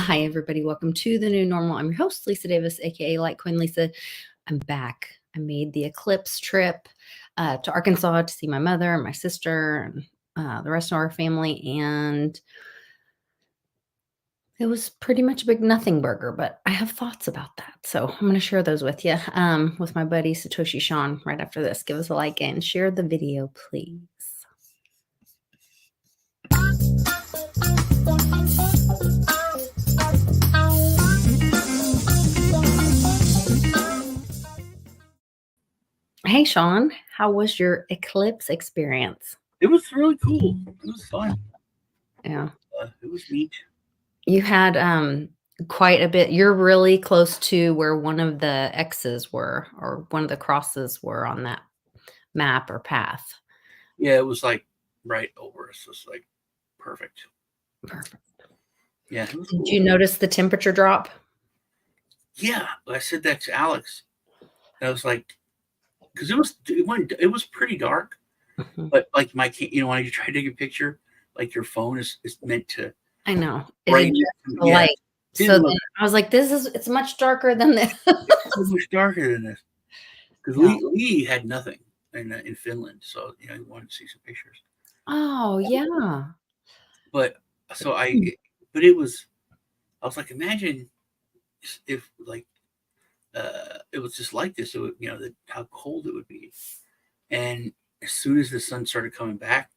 Hi, everybody. Welcome to the new normal. I'm your host, Lisa Davis, aka Like Queen Lisa. I'm back. I made the eclipse trip to Arkansas to see my mother and my sister and the rest of our family. And it was pretty much a big nothing burger, but I have thoughts about that. So I'm going to share those with you with my buddy Satoshi Sean right after this. Give us a like and share the video, please. Hey, Sean, how was your eclipse experience? It was really cool. It was fun. Yeah. It was neat. You had quite a bit. You're really close to where one of the X's were, or one of the crosses were on that map or path. Yeah, it was like right over us. It was like perfect. Perfect. Yeah, it was Did cool. you notice the temperature drop? Yeah, I said that to Alex. I was like, because it was pretty dark, Mhm. but like when you try to take a picture, like your phone is meant to I know. It brighten adjusts it. the Yeah, light. So didn't then look. I was like, it's much darker than this. It's so much darker than this. Because Yeah. Lee had nothing in Finland, so he wanted to see some pictures. Oh, yeah. But so but it was. I was like, imagine if like it was just like this. It would, how cold it would be. And as soon as the sun started coming back,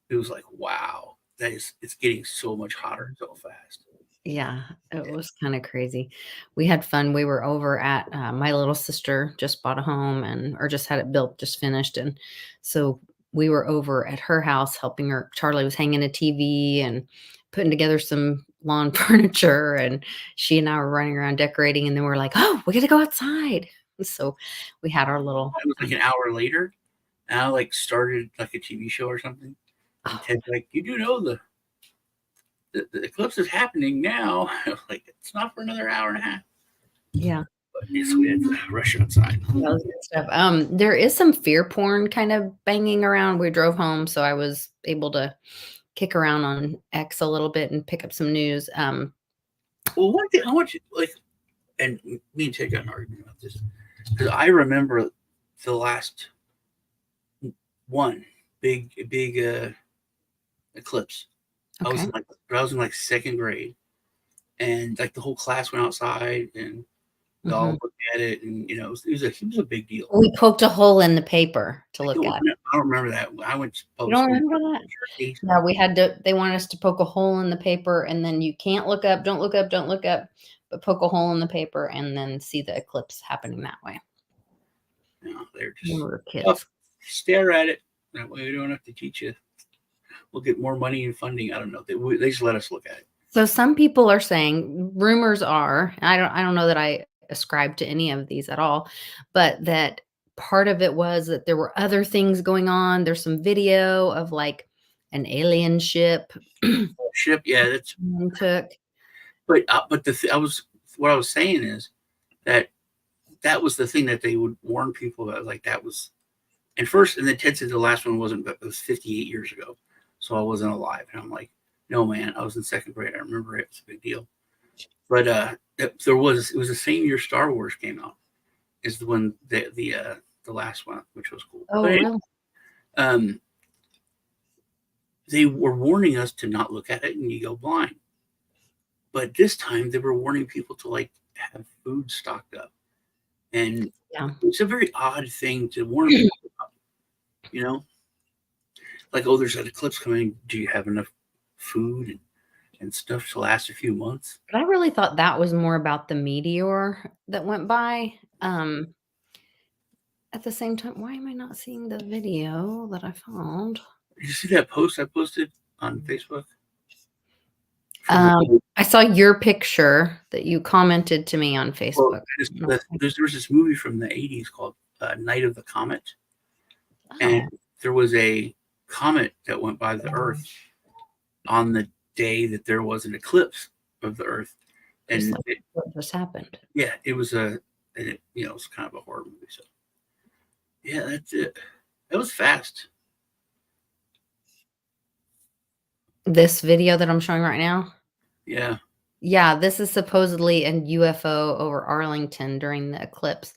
it was like, wow, it's getting so much hotter so fast. Yeah, it Yeah. was kind of crazy. We had fun. We were over at my little sister just bought a home or just had it built, just finished. And so we were over at her house helping her. Charlie was hanging a TV and putting together some lawn furniture. And she and I were running around decorating. And then we're like, oh, we got to go outside. So we had our little, It was like an hour later, and I like started like a TV show or something. And oh, Ted's like, you do know the eclipse is happening now. I was like, it's not for another hour and a half. yeah. But yes, we had to rush outside. That was good stuff. There is some fear porn kind of banging around. We drove home, so I was able to kick around on X a little bit and pick up some news. Well, one thing I want you like, and me and Ted got an argument about this because I remember the last one big eclipse. Okay. I was in like second grade, and like the whole class went outside and we all Mhm. looked at it, and it was a big deal. We poked a hole in the paper to look at. I don't remember that. I went to You public don't school remember that? in Cherokee. No, they wanted us to poke a hole in the paper, and then you can't look up, don't look up, don't look up, but poke a hole in the paper and then see the eclipse happening that way. They're When we just were oh, kids. stare at it. That way we don't have to teach you. We'll get more money and funding. I don't know. They just let us look at it. So some people are saying, rumors are, I don't know that I ascribe to any of these at all, but that part of it was that there were other things going on. There's some video of like an alien ship Ship, yeah, that's. someone took. But I was what I was saying is that that was the thing that they would warn people about. Like that was and first, and then Ted said the last one wasn't, but it was 58 years ago, so I wasn't alive. And I'm like, no, man, I was in second grade. I remember it. It's a big deal. But it was the same year Star Wars came out. Is the one the last one, which was cool. Oh, But really? um, they were warning us to not look at it and you go blind. But this time they were warning people to like have food stocked up, and Yeah. it's a very odd thing to warn people about. You know, like, oh, there's an eclipse coming. Do you have enough food and stuff to last a few months? But I really thought that was more about the meteor that went by. At the same time, why am I not seeing the video that I found? Did you see that post I posted on Facebook? From I saw your picture that you commented to me on well, Facebook. there was this movie from the '80s called Night of the Comet, and Oh, there was a comet that went by the Earth on the day that there was an eclipse of the Earth, just and like what just happened. yeah, it was it was kind of a horror movie. So yeah, that's it. It was fast. This video that I'm showing right now. Yeah, Yeah, this is supposedly an UFO over Arlington during the eclipse.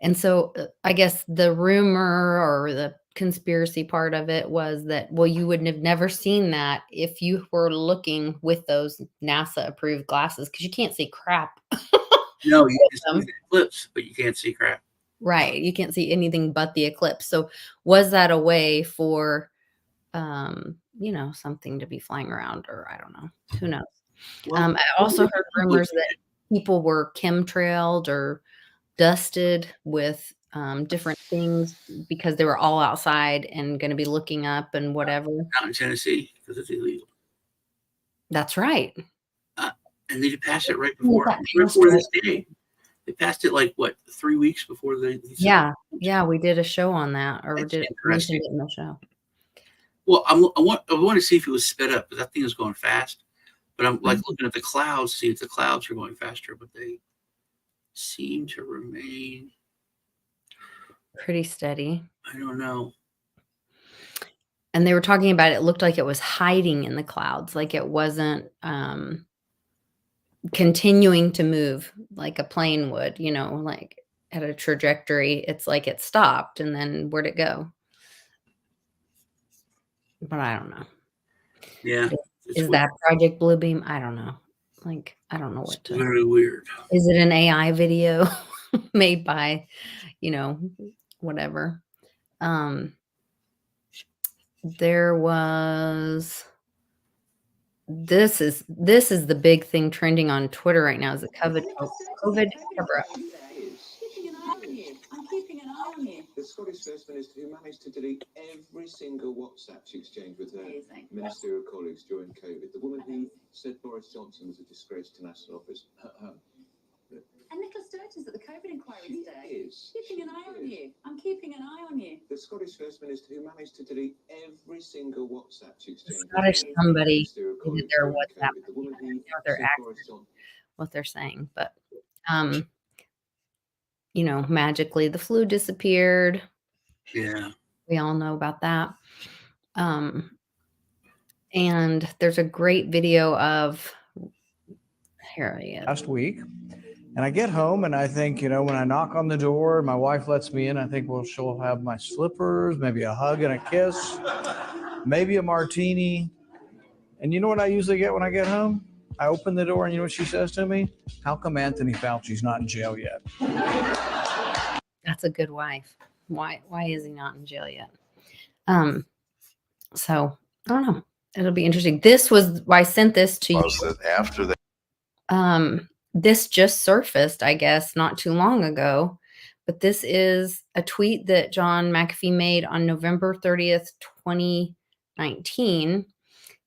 And so, I guess the rumor or the conspiracy part of it was that, well, you wouldn't have never seen that if you were looking with those NASA approved glasses because you can't see crap No, you with can see them. the eclipse, but you can't see crap. Right. You can't see anything but the eclipse. So was that a way for something to be flying around, or I don't know. Who knows? Well, I people also heard people rumors that people were chemtrailed or dusted with, different things because they were all outside and gonna be looking up and whatever. not in Tennessee because it's illegal. That's right. Uh, and they passed it Get that right passed before right. this day. They passed it like what 3 weeks before they said. Yeah, yeah, we did a show on that, or we That's did interesting. mentioned it in the show. Well, I want to see if it was sped up, but that thing is going fast. But I'm like Mhm. looking at the clouds, see if the clouds are going faster, but they seem to remain. Pretty steady. I don't know. And they were talking about it looked like it was hiding in the clouds, like it wasn't, continuing to move like a plane would, like at a trajectory. It's like it stopped and then where'd it go? But I don't know. Yeah, Is it's is weird. that Project Bluebeam? I don't know. Like, I don't know It's what to. very weird. Is it an AI video made by, you know, whatever? Um, there was this is the big thing trending on Twitter right now is the COVID cover up. Keeping an eye on you. I'm keeping an eye on you. The Scottish First Minister who managed to delete every single WhatsApp she exchanged with her ministerial colleagues during COVID. The woman who said Boris Johnson was a disgrace to national office. And Nicola Sturgeon's at the COVID inquiry today. He is. Keeping an eye on you. I'm keeping an eye on you. The Scottish First Minister who managed to delete every single WhatsApp she The exchanged with Scottish her somebody ministerial did colleagues their during WhatsApp. COVID. The woman I who know their said Boris accent, Johnson. what they're saying, but um, magically the flu disappeared. Yeah. We all know about that. Um, and there's a great video of here he is. Last week. And I get home and I think, when I knock on the door, my wife lets me in. I think, well, she'll have my slippers, maybe a hug and a kiss, maybe a martini. And you know what I usually get when I get home? I open the door and you know what she says to me? How come Anthony Fauci's not in jail yet? That's a good wife. Why is he not in jail yet? So I don't know. It'll be interesting. This was why I sent this to you. Was that after they This just surfaced, I guess, not too long ago. But this is a tweet that John McAfee made on November 30th, 2019,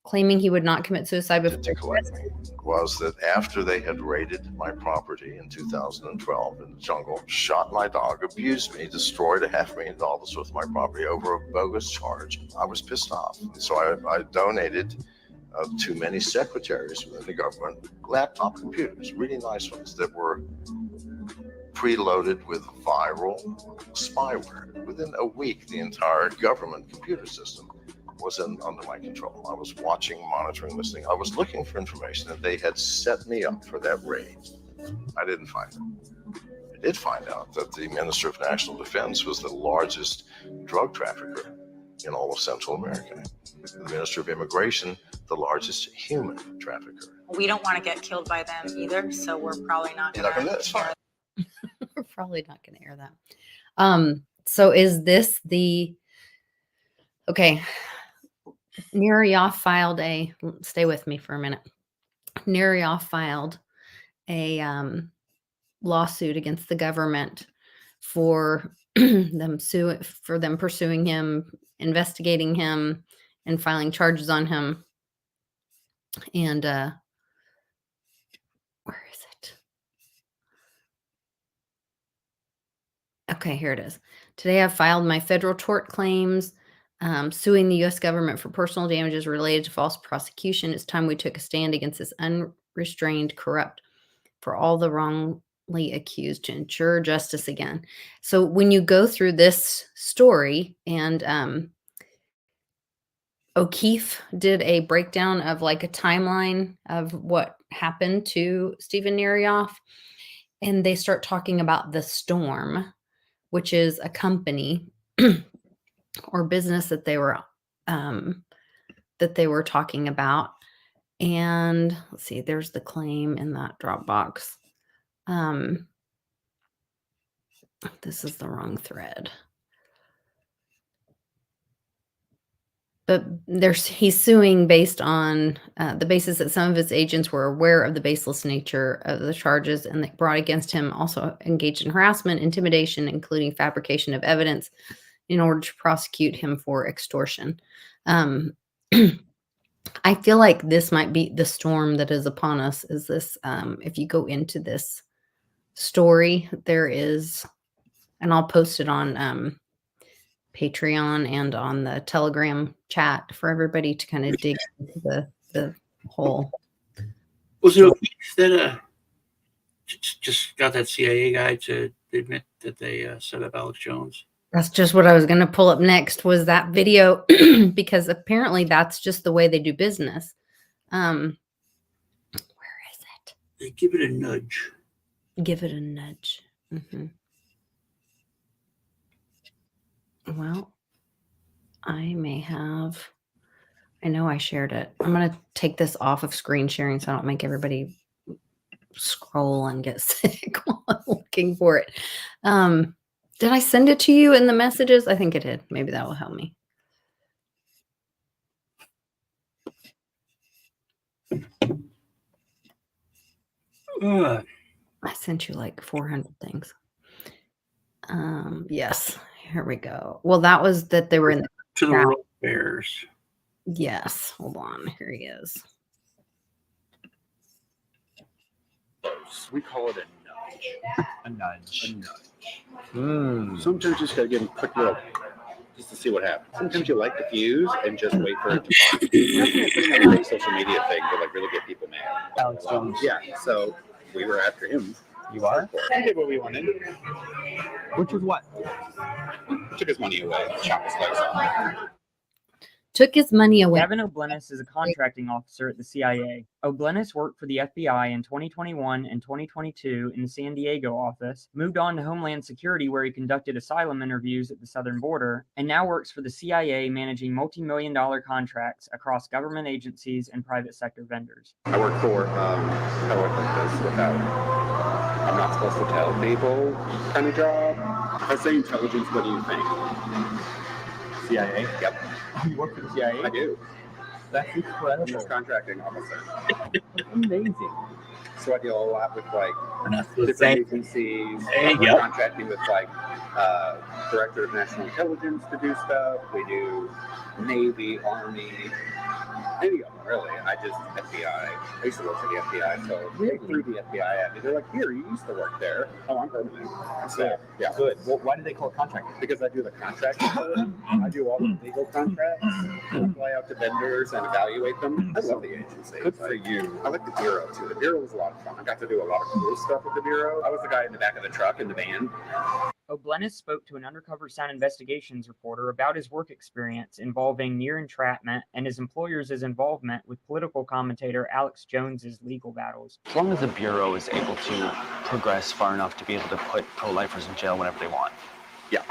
claiming he would not commit suicide did to before. collect me was that after they had raided my property in 2012 in the jungle, shot my dog, abused me, destroyed $500,000 worth of my property over a bogus charge, I was pissed off. So I donated to many secretaries within the government laptop computers, really nice ones that were preloaded with viral spyware. Within a week, the entire government computer system was under my control. I was watching, monitoring, listening. I was looking for information, and they had set me up for that raid. I didn't find it. I did find out that the Minister of National Defense was the largest drug trafficker in all of Central America. The Minister of Immigration, the largest human trafficker. We don't want to get killed by them either, so we're probably not You're not going gonna to share. We're probably not going to air that. So is this the okay? Nerioff filed a. Stay with me for a minute. Nerioff filed a lawsuit against the government for them pursuing him, investigating him, and filing charges on him. And where is it? Okay, here it is. Today I've filed my federal tort claims, suing the U.S. government for personal damages related to false prosecution. It's time we took a stand against this unrestrained, corrupt, for all the wrongly accused to ensure justice again. So when you go through this story, and O'Keefe did a breakdown of like a timeline of what happened to Stephen Nerioff. And they start talking about the Storm, which is a company or business that they were talking about. And let's see, there's the claim in that Dropbox. This is the wrong thread. But he's suing based on the basis that some of his agents were aware of the baseless nature of the charges and they brought against him, also engaged in harassment, intimidation, including fabrication of evidence in order to prosecute him for extortion. I feel like this might be the storm that is upon us. Is this, if you go into this story, there is, and I'll post it on Patreon and on the Telegram chat for everybody to kind of dig into the whole. Was there a piece that just got that CIA guy to admit that they set up Alex Jones? That's just what I was going to pull up next, was that video, because apparently that's just the way they do business. Where is it? They give it a nudge. Give it a nudge. Well, I know I shared it. I'm going to take this off of screen sharing so I don't make everybody scroll and get sick while I'm looking for it. Did I send it to you in the messages? I think it did. Maybe that will help me. I sent you like 400 things. Yes, here we go. Well, that was that they were in to the Royal Bears. Yes, hold on. Here he is. We call it a nudge. A nudge. A nudge. Sometimes you just gotta give them a quick little, just to see what happens. Sometimes you light the fuse and just wait for it to pop. That's not a social media thing to like really get people mad. Alex Jones. Yeah, so we were after him. You are? We did what we wanted. Which is what? Took his money away, chopped his legs off. Took his money away. Kevin O'Blennis is a contracting officer at the CIA. O'Blennis worked for the FBI in 2021 and 2022 in the San Diego office, moved on to Homeland Security where he conducted asylum interviews at the southern border, and now works for the CIA managing multi-million-dollar contracts across government agencies and private sector vendors. I work for, how do I put this without, I'm not supposed to tell people kind of job. I say intelligence, what do you think? CIA? Yep. You work for the CIA? I do. That's incredible. I'm just contracting officer. Amazing. So I deal a lot with like Different different agencies. Hey, We're yep. contracting with like Director of National Intelligence to do stuff. We do Navy, Army, any of them really. I just FBI. I used to work for the FBI, so they threw the FBI at me. They're like, "Here, you used to work there." Oh, I'm permanent. So yeah, Good. Well, why do they call it contracting? because I do the contracting for them. I do all the legal contracts. I fly out to vendors and evaluate them. I love the agency. Good for you. I like the Bureau too. The Bureau was a lot of fun. I got to do a lot of cool stuff with the Bureau. I was the guy in the back of the truck in the van. O'Blennis spoke to an undercover Sound Investigations reporter about his work experience involving near entrapment and his employer's involvement with political commentator Alex Jones's legal battles. As long as the Bureau is able to progress far enough to be able to put pro-lifers in jail whenever they want. Yeah.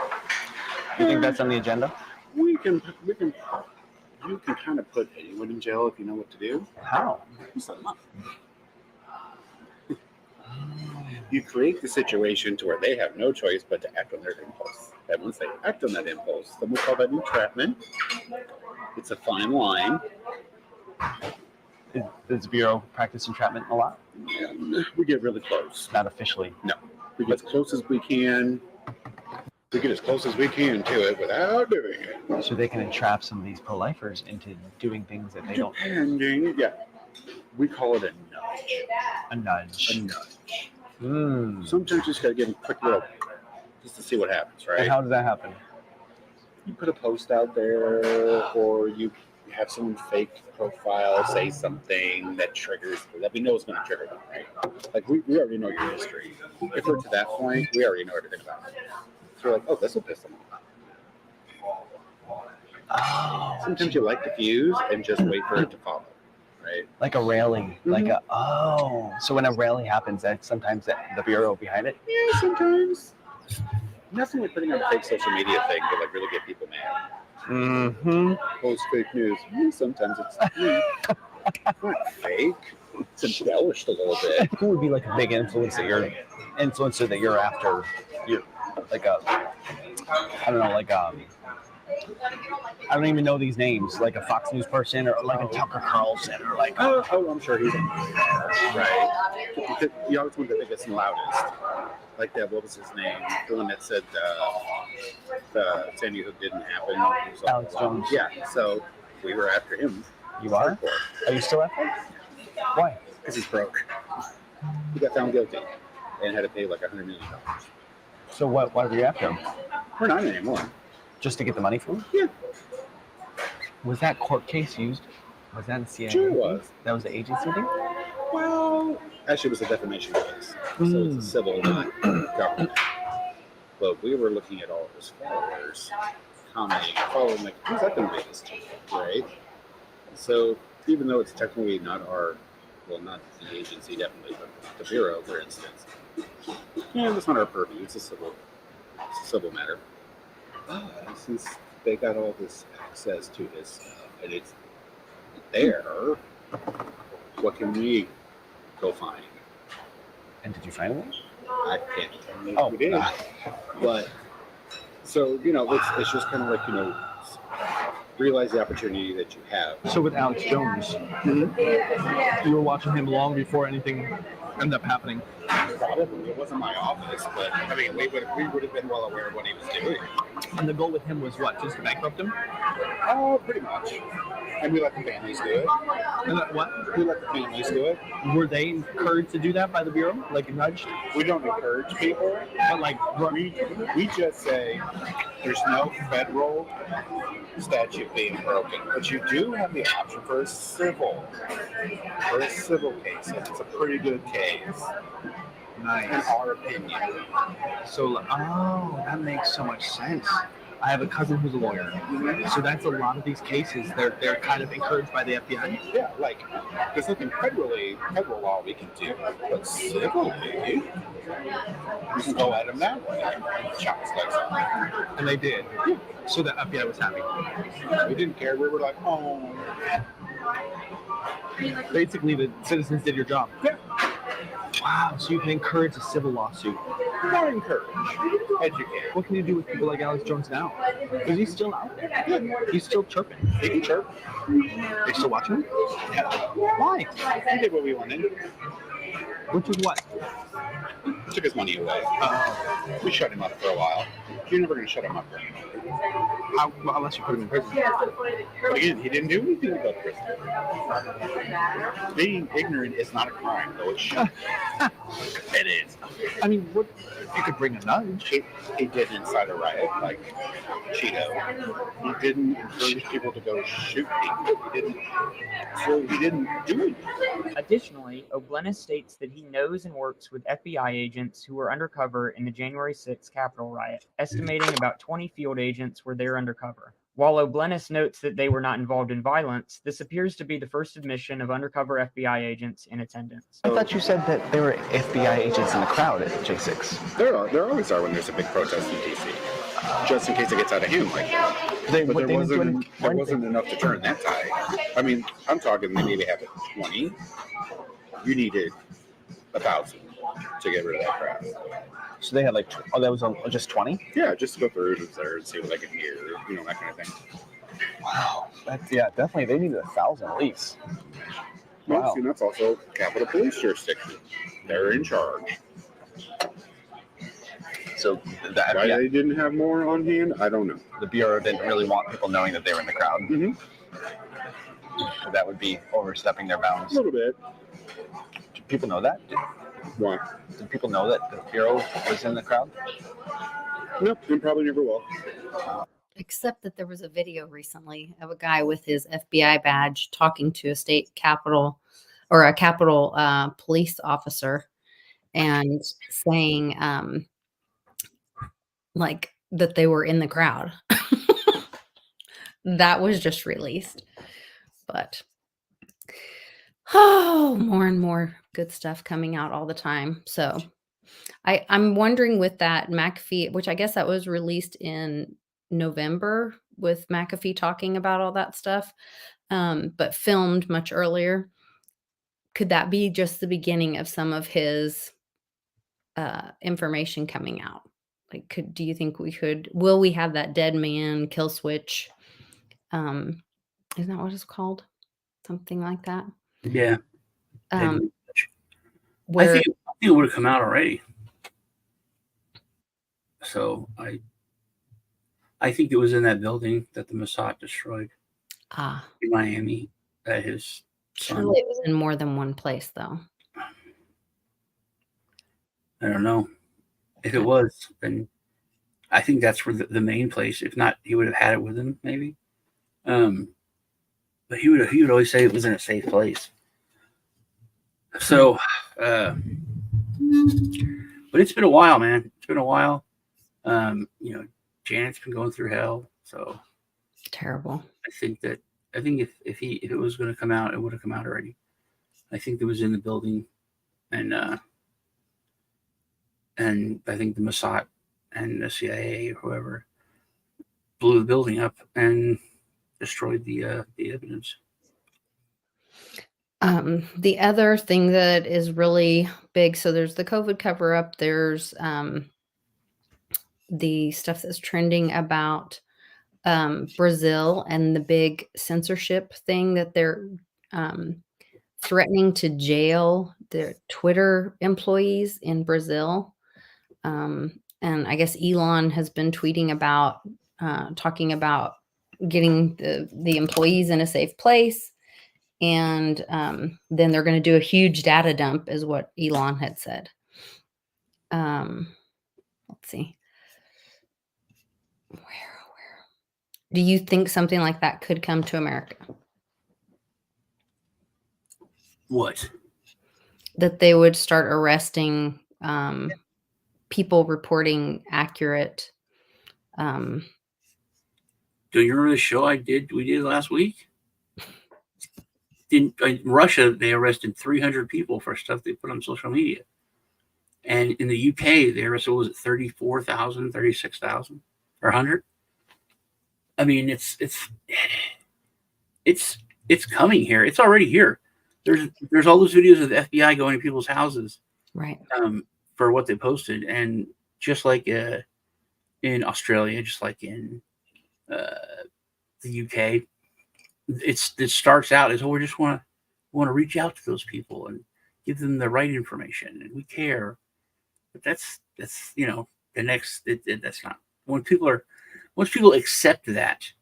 You think that's on the agenda? You can kind of put anyone in jail if you know what to do. How? You set them up. You create the situation to where they have no choice but to act on their impulse. And once they act on that impulse, then we call that entrapment. It's a fine line. Does the Bureau practice entrapment a lot? And we get really close. Not officially. No. We get as close as we can. We get as close as we can to it without doing it. So they can entrap some of these pro-lifers into doing things that they don't. Depending, yeah. We call it a nudge. A nudge. A nudge. Mm. Sometimes you just gotta give them a quick little, just to see what happens, right? And how does that happen? You put a post out there, or you have someone fake profile say something that triggers, that we know is going to trigger them, right? Like we already know your history. If we're to that point, we already know everything about it. So we're like, oh, this will piss them off. Oh. Sometimes you light the fuse and just wait for it to follow. right? Like a railing, like a so when a rally happens, that sometimes the bureau behind it. Yeah, sometimes. Nothing like putting on a fake social media thing to like really get people mad. Mm-hmm. Post fake news. Sometimes it's not fake. It's embellished a little bit. Who would be like a big influencer that you're after? You're like I don't know, like I don't even know these names, like a Fox News person or like a Tucker Carlson or like. Oh, I'm sure he's on the radar, right? You always want the biggest and loudest. Like that, what was his name? The one that said the Sandy Hook didn't happen. Alex Jones. Yeah, so we were after him. You are? Are you still after him? Why? Because he's broke. He got found guilty and had to pay like $100 million. So why were you after him? We're not anymore. Just to get the money from him? Yeah. Was that court case used? Was that the CIA? Sure it was. That was the agency thing? Well, actually, it was a defamation case. So it's a civil, not government. But we were looking at all of his followers, commenting, following, like, who's that going to be this to, right? So even though it's technically not our, well, not the agency, definitely, but the Bureau, for instance, yeah, that's not our purview. It's a civil matter. Since they got all this access to his stuff and it's there, what can we go find? And did you find him? I can't tell you if we did. But so, it's just kind of like, realize the opportunity that you have. So with Alex Jones, you were watching him long before anything ended up happening. Probably. It wasn't my office, but I mean, we would have been well aware of what he was doing. And the goal with him was what? Just to bankrupt him? Oh, pretty much. And we let the families do it. And what? We let the families do it. Were they encouraged to do that by the Bureau? Like nudged? We don't encourage people, but like we just say there's no federal statute being broken, but you do have the option for a civil case, and it's a pretty good case. Nice. In our opinion. So, that makes so much sense. I have a cousin who's a lawyer, so that's a lot of these cases. They're kind of encouraged by the FBI. Yeah, like there's nothing federal law we can do, but civilly, we can go at them that way. And they did. Yeah. So the FBI was happy. We didn't care. We were like, oh. Basically, the citizens did your job. Yeah. Wow, so you can encourage a civil lawsuit. Not encourage, educate. What can you do with people like Alex Jones now? Because he's still out there. Yeah. He's still chirping. He can chirp. They still watching him? Yeah. Why? He did what we wanted. Which was what? Took his money away. We shut him up for a while. You're never going to shut him up for anything. Unless you put him in prison. But again, he didn't do anything to go to prison. Being ignorant is not a crime, though it should. It is. I mean, what? You could bring a nudge. He did incite a riot, like Cheeto. He didn't encourage people to go shoot people. He didn't do anything. Additionally, O'Blennis states that he knows and works with FBI agents who were undercover in the January 6th Capitol riot, estimating about 20 field agents were there undercover. While O'Blennis notes that they were not involved in violence, this appears to be the first admission of undercover FBI agents in attendance. I thought you said that there were FBI agents in the crowd at J6. There always are when there's a big protest in D.C. Just in case it gets out of hand like that. But there wasn't enough to turn that tide. I mean, I'm talking they maybe have 20. You needed 1,000 to get rid of that crowd. So they had like, that was just 20? Yeah, just to go through there and see what they could hear, that kind of thing. Wow. Definitely. They needed 1,000 at least. Well, wow. See, that's also Capitol Police jurisdiction. They're in charge. So why they didn't have more on hand, I don't know. The Bureau didn't really want people knowing that they were in the crowd. Mm-hmm. That would be overstepping their bounds. A little bit. Do people know that? What? Did people know that the Bureau was in the crowd? Nope, and probably never will. Except that there was a video recently of a guy with his FBI badge talking to a state capitol or a Capitol police officer and saying like that they were in the crowd. That was just released. But Oh, more and more good stuff coming out all the time. So I'm wondering with that McAfee, which I guess that was released in November with McAfee talking about all that stuff, but filmed much earlier. Could that be just the beginning of some of his information coming out? Like, do you think will we have that dead man kill switch? Um, isn't that what it's called? Something like that. Yeah. Um, I where think it would have come out already. So I think it was in that building that the Mossad destroyed in Miami that his son. surely it was in more than one place, though. I don't know. If it was, then I think that's where the main place. If not, he would have had it with him, maybe. But he would always say it was in a safe place. So, but it's been a while, man. It's been a while. Janet's been going through hell. So terrible. I think if it was going to come out, it would have come out already. I think it was in the building, and I think the Mossad and the CIA or whoever blew the building up and destroyed the evidence. The other thing that is really big, so there's the COVID cover up, there's the stuff that's trending about Brazil and the big censorship thing that they're threatening to jail their Twitter employees in Brazil. And I guess Elon has been tweeting about talking about getting the employees in a safe place. And then they're going to do a huge data dump, is what Elon had said. Let's see. Where? Do you think something like that could come to America? What? That they would start arresting people reporting accurate. Do you remember the show we did last week? In Russia, they arrested 300 people for stuff they put on social media. And in the UK, they arrested, was it 34,000, 36,000, or 100? I mean, it's coming here. It's already here. There's all those videos of the FBI going to people's houses, right? For what they posted, and just like in Australia, just like in the UK, it starts out as, we just want to reach out to those people and give them the right information, and we care. But that's the next. That's not once people accept that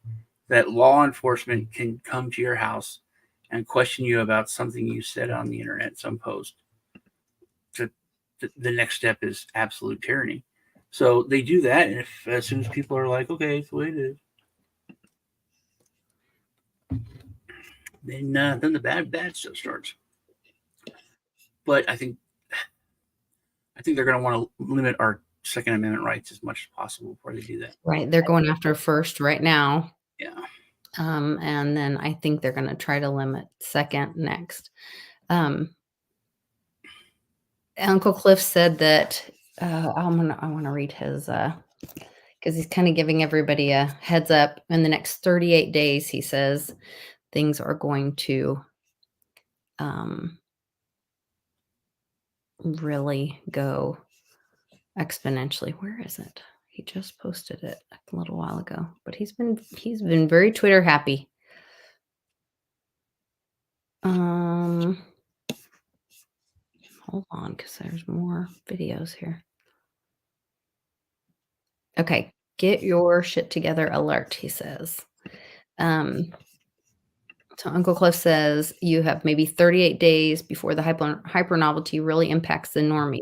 law enforcement can come to your house and question you about something you said on the internet, some post. The next step is absolute tyranny. So they do that, and as soon as people are like, okay, it's the way it is, then the bad stuff starts. But I think they're going to want to limit our Second Amendment rights as much as possible before they do that. Right, they're going after first right now. Yeah. And then I think they're going to try to limit second next. Uncle Cliff said that I want to read his because he's kind of giving everybody a heads up. In the next 38 days, he says things are going to really go exponentially. Where is it? He just posted it a little while ago, but he's been very Twitter happy. Hold on, because there's more videos here. Okay, get your shit together alert, he says. So Uncle Cliff says you have maybe 38 days before the hyper novelty really impacts the normies.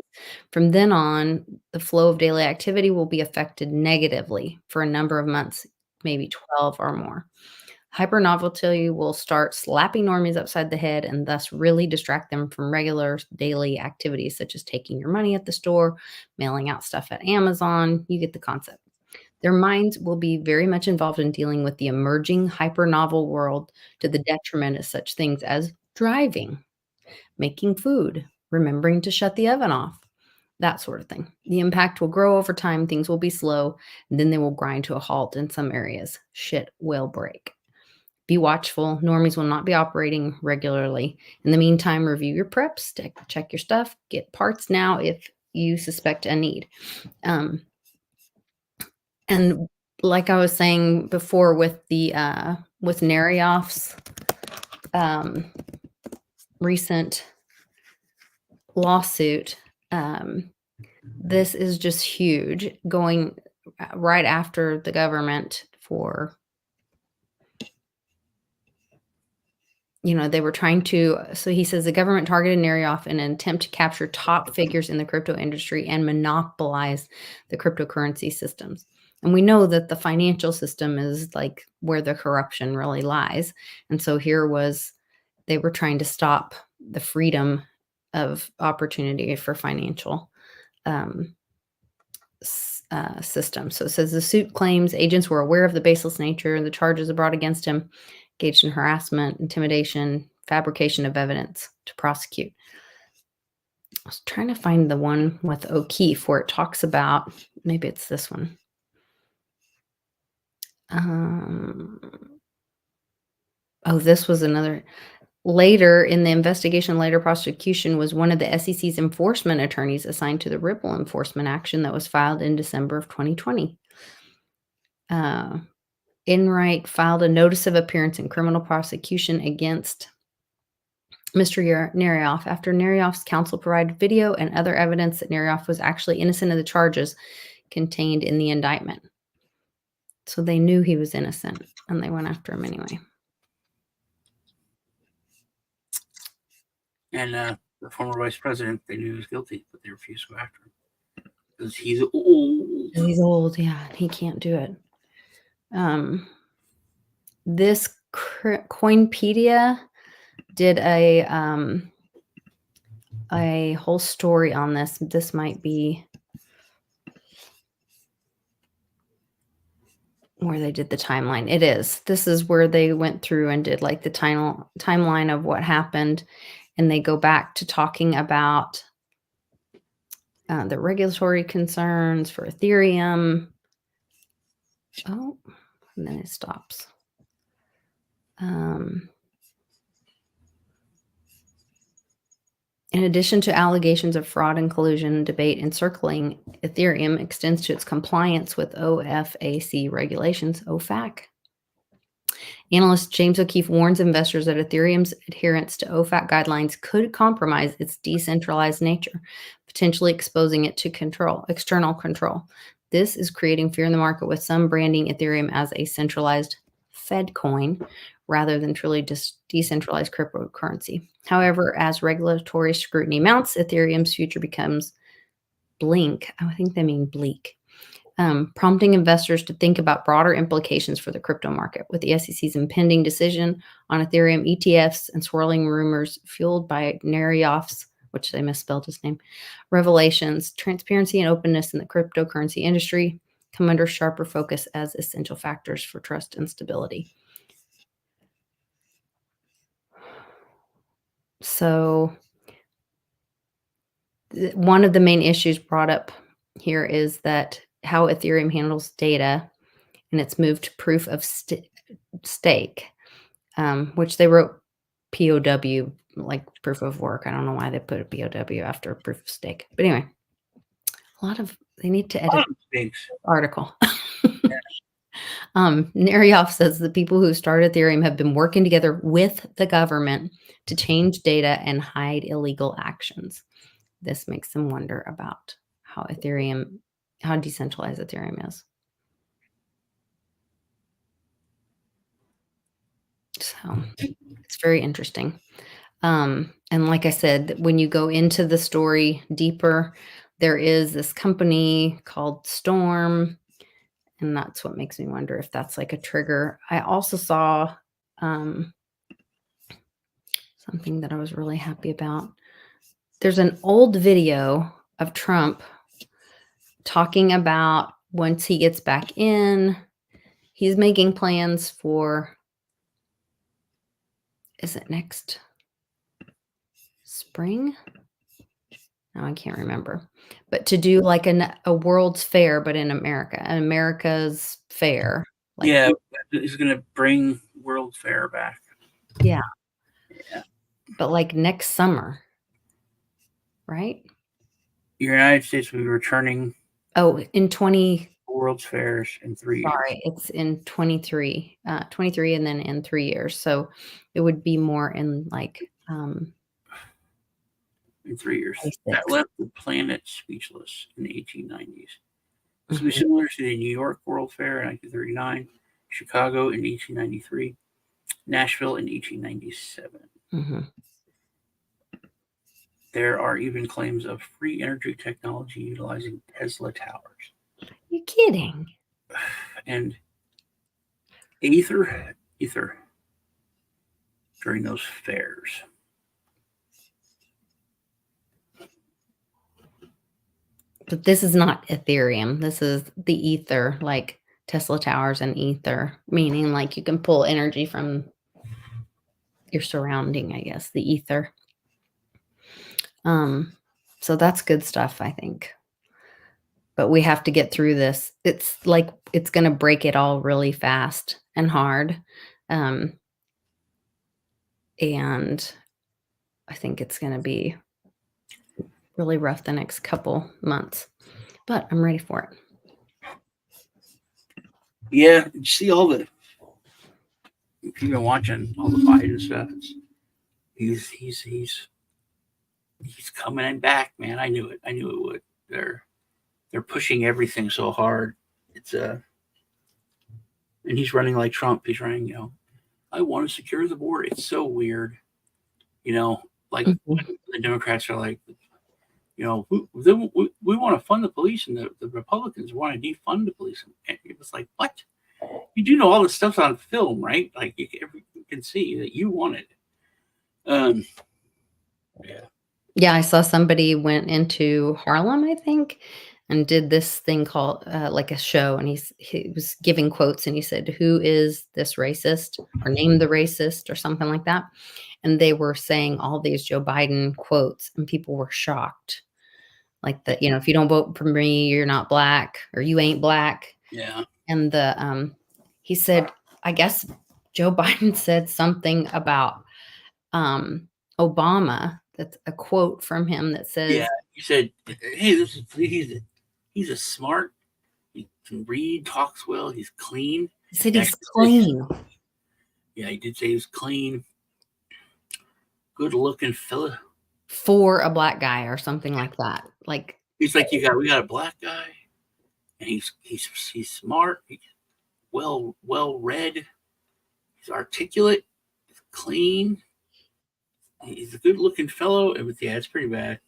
From then on, the flow of daily activity will be affected negatively for a number of months, maybe 12 or more. Hyper novelty will start slapping normies upside the head and thus really distract them from regular daily activities such as taking your money at the store, mailing out stuff at Amazon. You get the concept. Their minds will be very much involved in dealing with the emerging hyper-novel world to the detriment of such things as driving. making food, remembering to shut the oven off, that sort of thing. The impact will grow over time, things will be slow, and then they will grind to a halt in some areas. Shit will break. Be watchful. Normies will not be operating regularly. In the meantime, review your preps, check your stuff, get parts now if you suspect a need. And like I was saying before with the with Narioff's recent lawsuit, this is just huge, going right after the government for, they were trying to, so he says the government targeted Narioff in an attempt to capture top figures in the crypto industry and monopolize the cryptocurrency systems. And we know that the financial system is like where the corruption really lies. And so they were trying to stop the freedom of opportunity for financial system. So it says the suit claims agents were aware of the baseless nature of the charges brought against him, engaged in harassment, intimidation, fabrication of evidence to prosecute. I was trying to find the one with O'Keefe where it talks about, maybe it's this one. This was another. Later in the investigation, prosecution was one of the SEC's enforcement attorneys assigned to the Ripple enforcement action that was filed in December of 2020. Enright filed a notice of appearance in criminal prosecution against Mr. Narioff after Narioff's counsel provided video and other evidence that Narioff was actually innocent of the charges contained in the indictment. So they knew he was innocent, and they went after him anyway. And the former vice president, they knew he was guilty, but they refused to go after him because he's old. He's old, yeah. He can't do it. This Coinpedia did a whole story on this. This might be where they did the timeline. It is. This is where they went through and did like the timeline of what happened. And they go back to talking about the regulatory concerns for Ethereum. Oh, and then it stops. In addition to allegations of fraud and collusion, debate encircling Ethereum extends to its compliance with OFAC regulations, OFAC. Analyst James O'Keefe warns investors that Ethereum's adherence to OFAC guidelines could compromise its decentralized nature, potentially exposing it to external control. This is creating fear in the market, with some branding Ethereum as a centralized Fed coin rather than truly decentralized cryptocurrency. However, as regulatory scrutiny mounts, Ethereum's future becomes bleak. I think they mean bleak. Prompting investors to think about broader implications for the crypto market. With the SEC's impending decision on Ethereum ETFs and swirling rumors fueled by Narioff's, which they misspelled his name, revelations, transparency and openness in the cryptocurrency industry come under sharper focus as essential factors for trust and stability. So one of the main issues brought up here is that how Ethereum handles data, and it's moved to proof of stake, which they wrote POW, like proof of work. I don't know why they put a POW after proof of stake. But anyway, they need to edit the article. Narioff says the people who started Ethereum have been working together with the government to change data and hide illegal actions. This makes them wonder about how decentralized Ethereum is. So it's very interesting. And like I said, when you go into the story deeper, there is this company called Storm, and that's what makes me wonder if that's like a trigger. I also saw something that I was really happy about. There's an old video of Trump talking about once he gets back in, he's making plans for, is it next? spring. No, I can't remember. But to do like a World's Fair, but in America, an America's Fair. Like, Yeah, he's going to bring World Fair back. yeah. Yeah. But like next summer, right? United States will be returning Oh, in 20. World's Fairs in 3 years. Sorry, it's in 23, 23, and then in 3 years. So it would be more in like In 3 years. 26. That left the planet speechless in the 1890s. This will be Mhm. similar to the New York World Fair in 1939, Chicago in 1893, Nashville in 1897. Mhm. There are even claims of free energy technology utilizing Tesla towers. You kidding? And ether during those fairs. But this is not Ethereum. This is the ether, like Tesla towers and ether, meaning like you can pull energy from your surrounding, I guess, the ether. So that's good stuff, I think. But we have to get through this. It's like it's going to break it all really fast and hard. And I think it's going to be really rough the next couple months. But I'm ready for it. Yeah, you see all the. If you've been watching all the Biden stuff, he's coming back, man. I knew it. I knew it would. They're pushing everything so hard. It's and he's running like Trump. He's running, I want to secure the border. It's so weird, like the Democrats are like, we want to fund the police, and the Republicans want to defund the police. And it was like, what? You do know all this stuff's on film, right? Like you can see that you want it. Yeah. Yeah, I saw somebody went into Harlem, I think, and did this thing called like a show, and he was giving quotes, and he said, "Who is this racist?" or "Name the racist," or something like that. And they were saying all these Joe Biden quotes, and people were shocked. Like that, if you don't vote for me, you're not black, or you ain't black. Yeah. And he said, I guess Joe Biden said something about Obama. That's a quote from him that says, yeah, he said, "Hey, he's a smart. He can read, talks well. He's clean." he said he's clean. Yeah, he did say he was clean, good looking fella. For a black guy or something like that. Like He's like, we got a black guy, and he's smart. He's well read. He's articulate. He's clean. He's a good looking fellow. Yeah, it's pretty bad.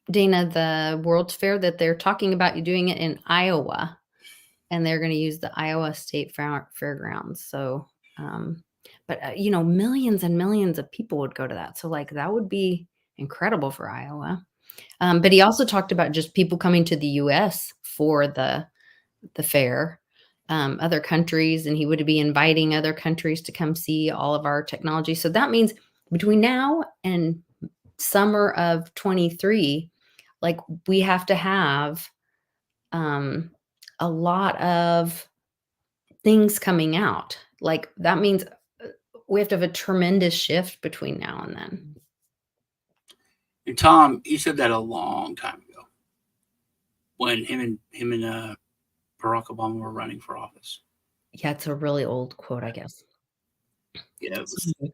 Dana, the World's Fair that they're talking about, you doing it in Iowa, and they're going to use the Iowa State Fairgrounds. So, but millions and millions of people would go to that. So like that would be incredible for Iowa. But he also talked about just people coming to the U.S. for the fair, other countries, and he would be inviting other countries to come see all of our technology. So that means between now and summer of 23, like we have to have a lot of things coming out. Like that means we have to have a tremendous shift between now and then. And Tom, he said that a long time ago when him and Barack Obama were running for office. Yeah, it's a really old quote, I guess. Yeah,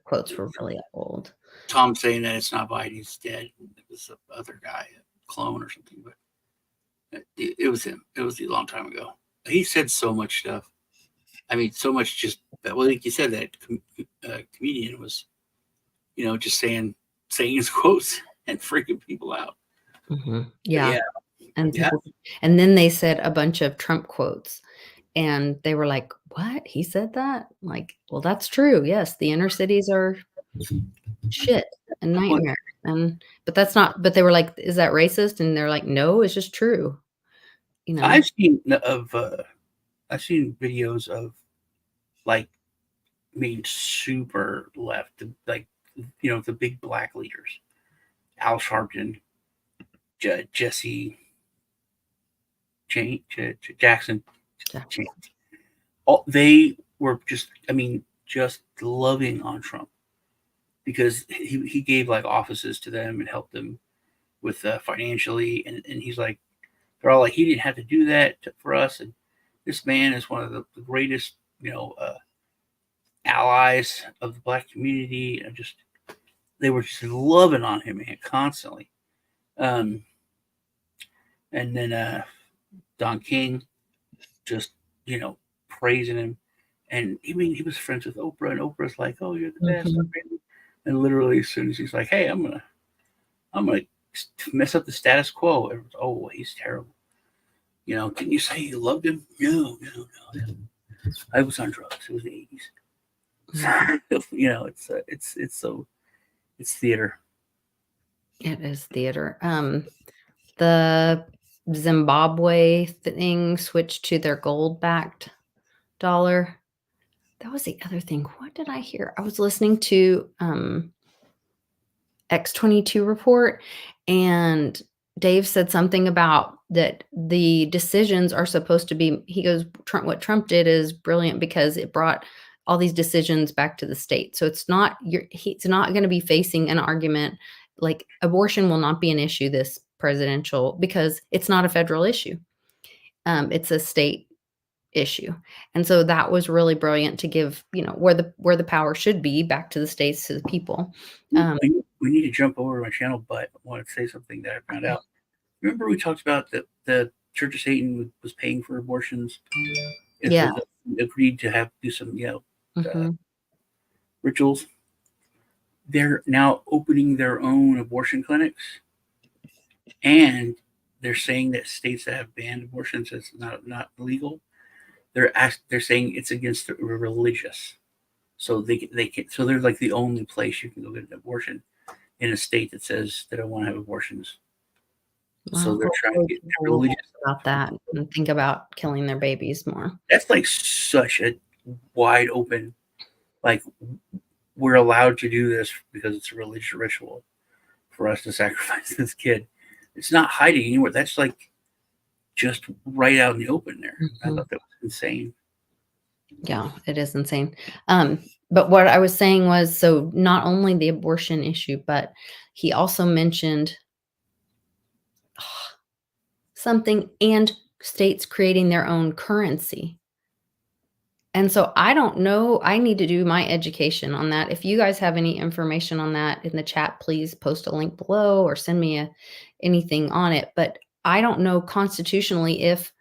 quotes were really old. Tom saying that it's not Biden, he's dead. It was the other guy, a clone or something, but it was him. It was a long time ago. He said so much stuff. I mean, so much just, well, like you said, that comedian was, just saying his quotes and freaking people out. Mm-hmm. Yeah. And yeah. And then they said a bunch of Trump quotes, and they were like, "What? He said that?" Like, well, that's true. Yes, the inner cities are shit and nightmare. But that's not. But they were like, "Is that racist?" And they're like, "No, it's just true." I've seen videos of like being super left, like the big black leaders, Al Sharpton, Jesse Jackson, they were just loving on Trump because he gave like offices to them and helped them with financially, and he's like, they're all like, he didn't have to do that for us, and this man is one of the greatest, allies of the black community, and just they were just loving on him, man, constantly. Um, and then Don King just praising him, and he was friends with Oprah, and Oprah's like, "Oh, you're the best," and literally as soon as he's like, "Hey, I'm gonna mess up the status quo," everyone's, "Oh, he's terrible." Can you say you loved him? No. I was on drugs. It was the 80s. It's theater. It is theater. The Zimbabwe thing switched to their gold-backed dollar. That was the other thing. What did I hear? I was listening to X22 report, and Dave said something about that the decisions are supposed to be, he goes, what Trump did is brilliant because it brought all these decisions back to the state. So he's not going to be facing an argument like abortion will not be an issue this presidential because it's not a federal issue. It's a state issue. And so that was really brilliant to give, where the power should be back to the states, to the people. We need to jump over to my channel, but I want to say something that I found out. Remember we talked about that the Church of Satan was paying for abortions if they agreed to do some rituals. They're now opening their own abortion clinics, and they're saying that states that have banned abortions, it's not legal. They're saying it's against the religious, so they can. So they're like the only place you can go get an abortion in a state that says they don't want to have abortions. Well, so they're trying to get religious about that and think about killing their babies more. That's like such a wide open, like we're allowed to do this because it's a religious ritual for us to sacrifice this kid. It's not hiding anywhere. That's like just right out in the open there. I thought that was insane. Yeah, it is insane. But what I was saying was, so not only the abortion issue, but he also mentioned something and states creating their own currency. And so I don't know. I need to do my education on that. If you guys have any information on that in the chat, please post a link below or send me anything on it. But I don't know constitutionally if,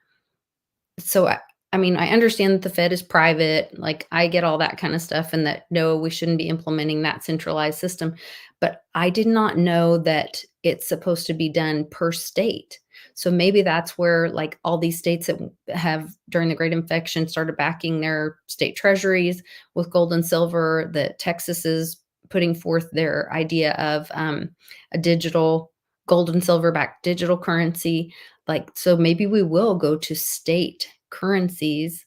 so I mean, I understand that the Fed is private, like I get all that kind of stuff, and that no, we shouldn't be implementing that centralized system. But I did not know that it's supposed to be done per state. So maybe that's where like all these states that have during the Great Infection started backing their state treasuries with gold and silver, that Texas is putting forth their idea of a digital gold and silver backed digital currency. Like, so maybe we will go to state currencies.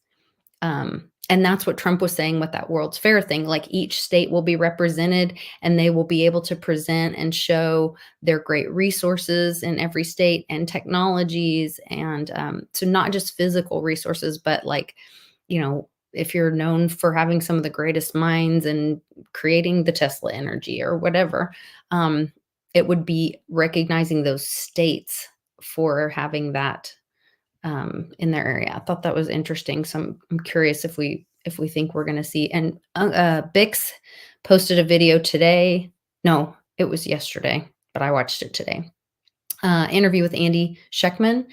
And that's what Trump was saying with that World's Fair thing. Like each state will be represented and they will be able to present and show their great resources in every state and technologies. And so not just physical resources, but like, if you're known for having some of the greatest minds and creating the Tesla energy or whatever, it would be recognizing those states for having that in their area. I thought that was interesting. So I'm curious if we think we're going to see. And Bix posted a video today. No, it was yesterday, but I watched it today. Interview with Andy Scheckman,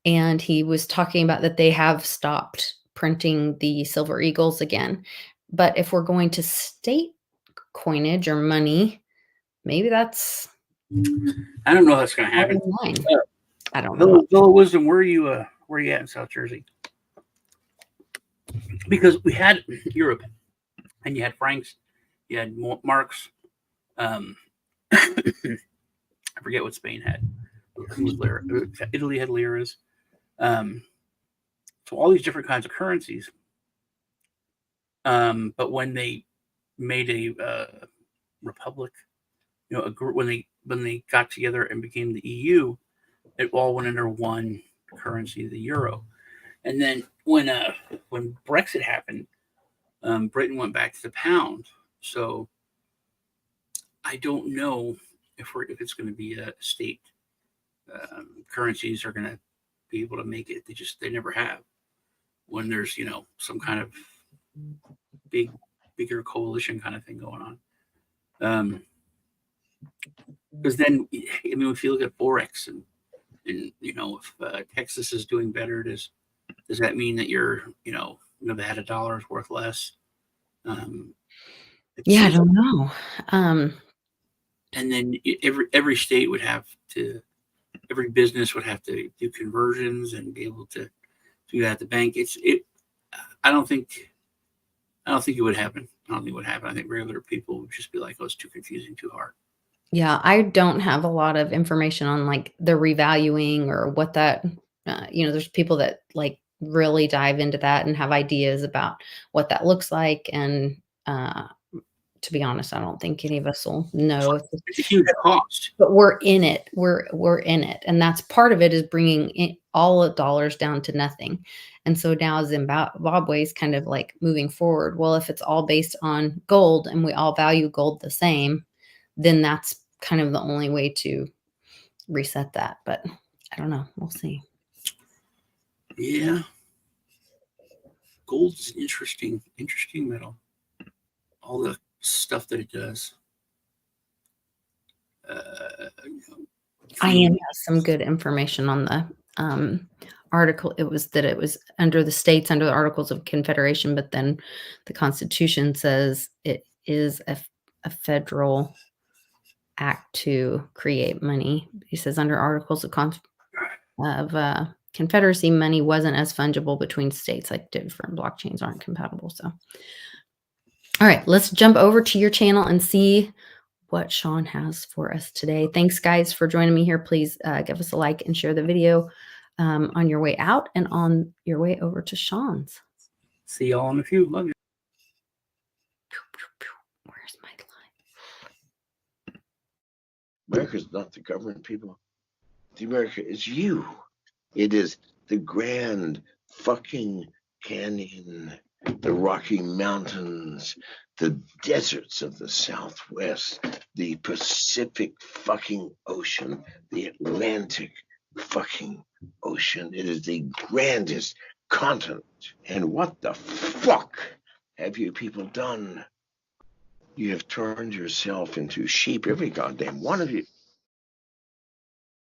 and he was talking about that they have stopped printing the silver eagles again. But if we're going to state coinage or money, maybe that's. I don't know if that's going to happen. I don't know. Villa Wisdom, where are you at in South Jersey? Because we had Europe, and you had Franks, you had Marks. I forget what Spain had. Italy had liras. So all these different kinds of currencies. But when they made republic. When they got together and became the EU, it all went under one currency, the euro. And then when Brexit happened, Britain went back to the pound. So I don't know if it's going to be a state. Currencies are going to be able to make it. They never have. When there's some kind of bigger coalition kind of thing going on. Because then, I mean, if you look at Forex and if Texas is doing better, does that mean that your Nevada dollar is worth less? Yeah, I don't know. And then every state would have to, every business would have to do conversions and be able to do that at the bank. I don't think it would happen. I don't think it would happen. I think regular people would just be like, "Oh, it's too confusing, too hard." Yeah, I don't have a lot of information on like the revaluing or what that, there's people that like really dive into that and have ideas about what that looks like. And to be honest, I don't think any of us will know. It's a huge cost. But we're in it. We're in it, and that's part of it is bringing all the dollars down to nothing. And so now Zimbabwe is kind of like moving forward. Well, if it's all based on gold and we all value gold the same, then that's kind of the only way to reset that. But I don't know. We'll see. Yeah, gold is interesting metal. All the stuff that it does. IAM has some good information on the article. It was under the states under the Articles of Confederation, but then the Constitution says it is a federal act to create money. He says under Articles of Confederacy, money wasn't as fungible between states, like different blockchains aren't compatible. So, all right, let's jump over to your channel and see what Sean has for us today. Thanks, guys, for joining me here. Please give us a like and share the video on your way out and on your way over to Sean's. See y'all in a few. Love you. Where's my line? America's not the government, people. The America is you. It is the Grand fucking Canyon, the Rocky Mountains, the deserts of the Southwest, the Pacific fucking Ocean, the Atlantic fucking Ocean. It is the grandest continent. And what the fuck have you people done? You have turned yourself into sheep, every goddamn one of you.